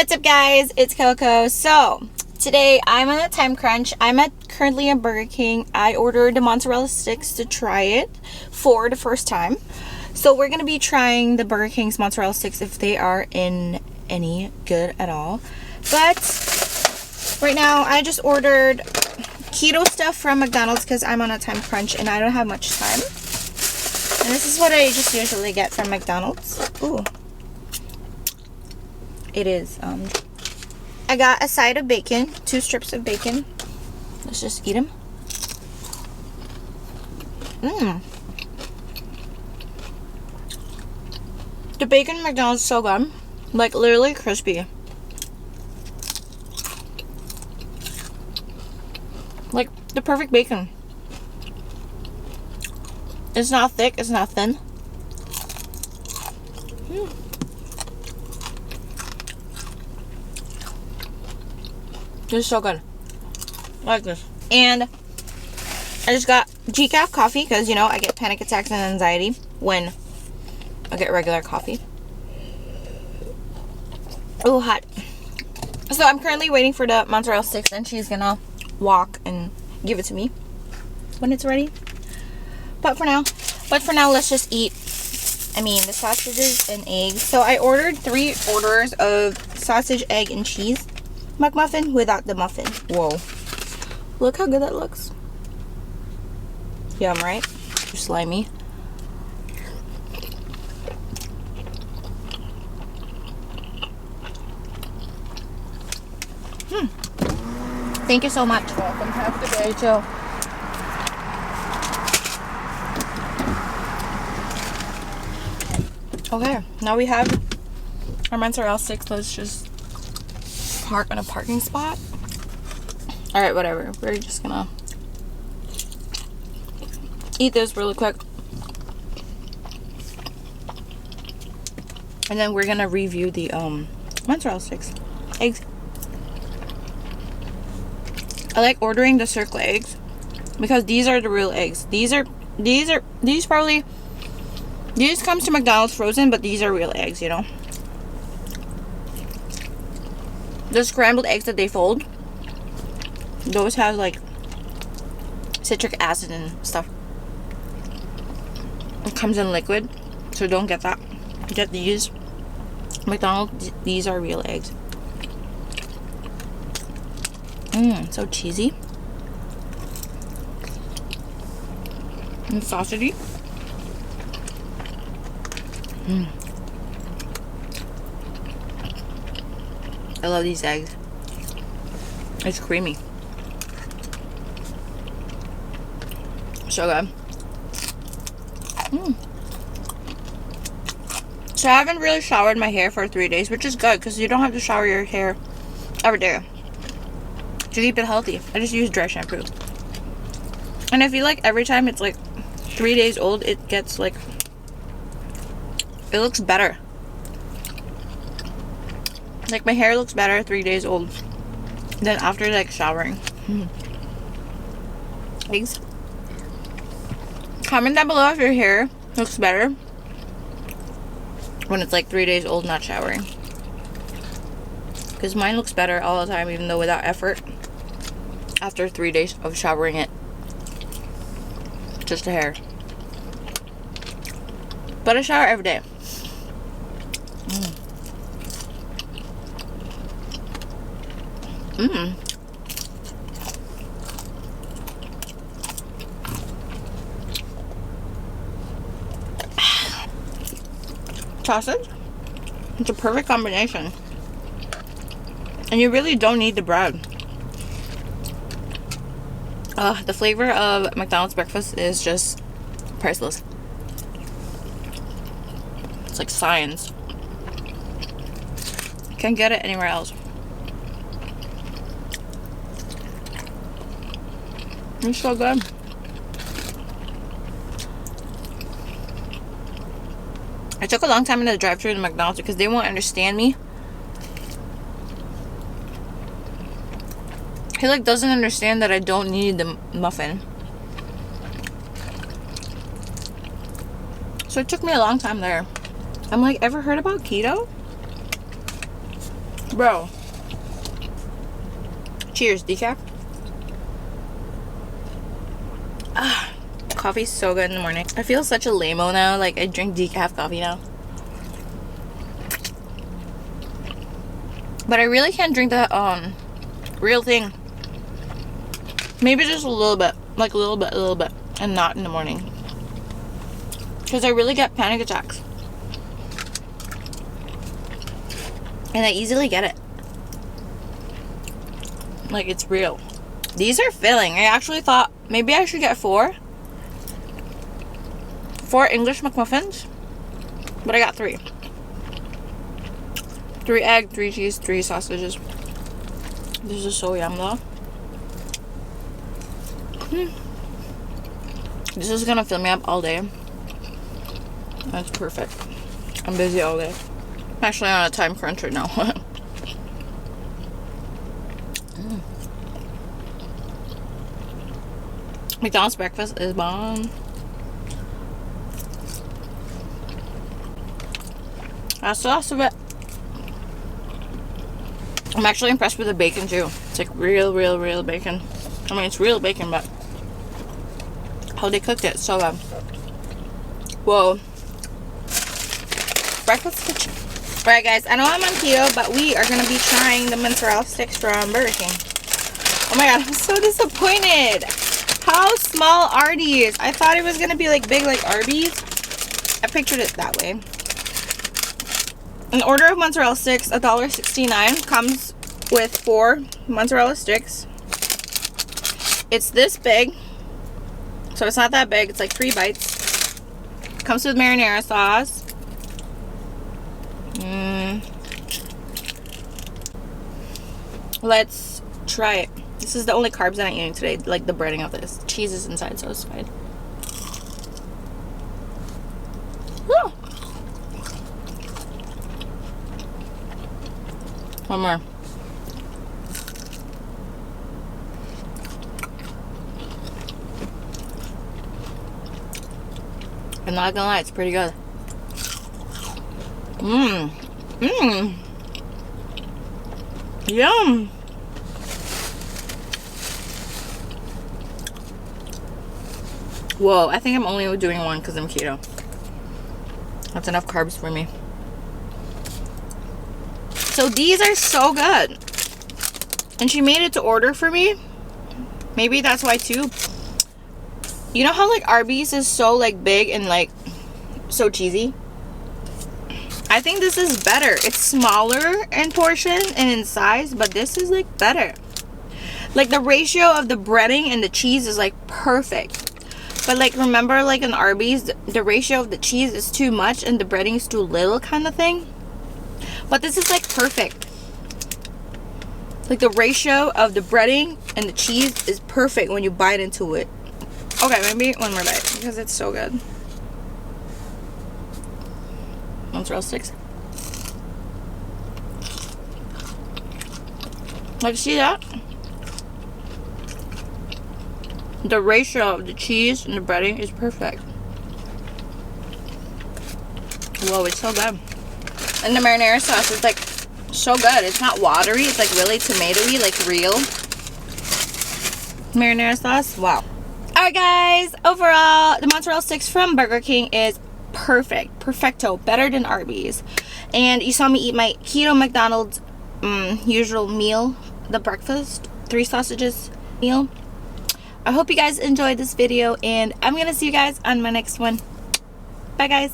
What's up, guys? It's Coco. So today I'm on a time crunch. I'm currently at Burger King. I ordered the mozzarella sticks to try it for the first time. So we're gonna be trying the Burger King's mozzarella sticks if they are any good at all. But right now I just ordered keto stuff from McDonald's because I'm on a time crunch and I don't have much time. And this is what I just usually get from McDonald's. Ooh. It is, I got a side of bacon, 2 strips of bacon. Let's just eat them. The bacon at McDonald's is so good. Like, literally crispy. Like, the perfect bacon. It's not thick, it's not thin. This is so good. I like this. And I just got decaf coffee because, you know, I get panic attacks and anxiety when I get regular coffee. Oh, hot. So I'm currently waiting for the mozzarella sticks and she's gonna walk and give it to me when it's ready. But for now, let's just eat. The sausages and eggs. So I ordered 3 orders of sausage, egg, and cheese McMuffin without the muffin. Whoa. Look how good that looks. Yum, right? Slimy. Thank you so much. Welcome. Have the day, Joe. Okay, now we have our mozzarella sticks. Let's just park on a parking spot. Alright, whatever. We're just gonna eat this really quick. And then we're gonna review the mozzarella sticks. Eggs. I like ordering the circle eggs because these are the real eggs. These comes to McDonald's frozen, but these are real eggs, you know. The scrambled eggs that they fold, those have like citric acid and stuff. It comes in liquid, so don't get that. Get these. McDonald's, these are real eggs. So cheesy and sausagey. I love these eggs. It's creamy. So good. So I haven't really showered my hair for 3 days, which is good because you don't have to shower your hair every day to keep it healthy. I just use dry shampoo. And I feel like every time it's like 3 days old, it gets like, it looks better. Like, my hair looks better 3 days old than after, like, showering. Eggs. Comment down below if your hair looks better when it's, like, 3 days old, not showering. Because mine looks better all the time, even though without effort. After 3 days of showering it. Just the hair. But I shower every day. Sausage? It's a perfect combination. And you really don't need the bread. The flavor of McDonald's breakfast is just priceless. It's like science. Can't get it anywhere else. It's so good. I took a long time in the drive-thru in McDonald's because they won't understand me. He like doesn't understand that I don't need the muffin. So it took me a long time there. I'm like, ever heard about keto? Bro. Cheers, decaf. Ah, coffee's so good in the morning. I feel such a lame-o now. Like, I drink decaf coffee now. But I really can't drink the real thing. Maybe just a little bit. Like a little bit. And not in the morning. Because I really get panic attacks. And I easily get it. Like, it's real. These are filling. I actually thought maybe I should get 4 English McMuffins. But I got 3. 3 egg, 3 cheese, 3 sausages. This is so yum though. This is gonna fill me up all day. That's perfect. I'm busy all day. I'm actually on a time crunch right now. McDonald's breakfast is bomb. That's the last of it. I'm actually impressed with the bacon too. It's like real bacon. I mean, it's real bacon, but how they cooked it, so good. Whoa. Breakfast kitchen. Alright guys, I know I'm on keto, but we are going to be trying the mozzarella sticks from Burger King. Oh my god, I'm so disappointed. How small are these? I thought it was going to be like big like Arby's. I pictured it that way. An order of mozzarella sticks, $1.69, comes with 4 mozzarella sticks. It's this big, so it's not that big. It's like 3 bites. Comes with marinara sauce. Let's try it. This is the only carbs that I'm eating today, like the breading of this. Cheese is inside, so it's fine. Woo! One more. I'm not gonna lie, it's pretty good. Yum. Whoa, I think I'm only doing 1 because I'm keto. That's enough carbs for me. So these are so good. And she made it to order for me. Maybe that's why too. You know how like Arby's is so like big and like so cheesy? I think this is better. It's smaller in portion and in size, but this is like better. Like the ratio of the breading and the cheese is like perfect. But like remember like in Arby's, the ratio of the cheese is too much and the breading is too little kind of thing. But this is like perfect. Like the ratio of the breading and the cheese is perfect when you bite into it. Okay, maybe one more bite because it's so good. Mozzarella sticks. Like, see that? The ratio of the cheese and the breading is perfect. Whoa, it's so good. And the marinara sauce is like so good. It's not watery. It's like really tomatoey, like real marinara sauce. Wow. Alright guys, overall, the mozzarella sticks from Burger King is perfect. Perfecto. Better than Arby's. And you saw me eat my keto McDonald's usual meal, the breakfast, 3 sausages meal. I hope you guys enjoyed this video, and I'm going to see you guys on my next one. Bye guys.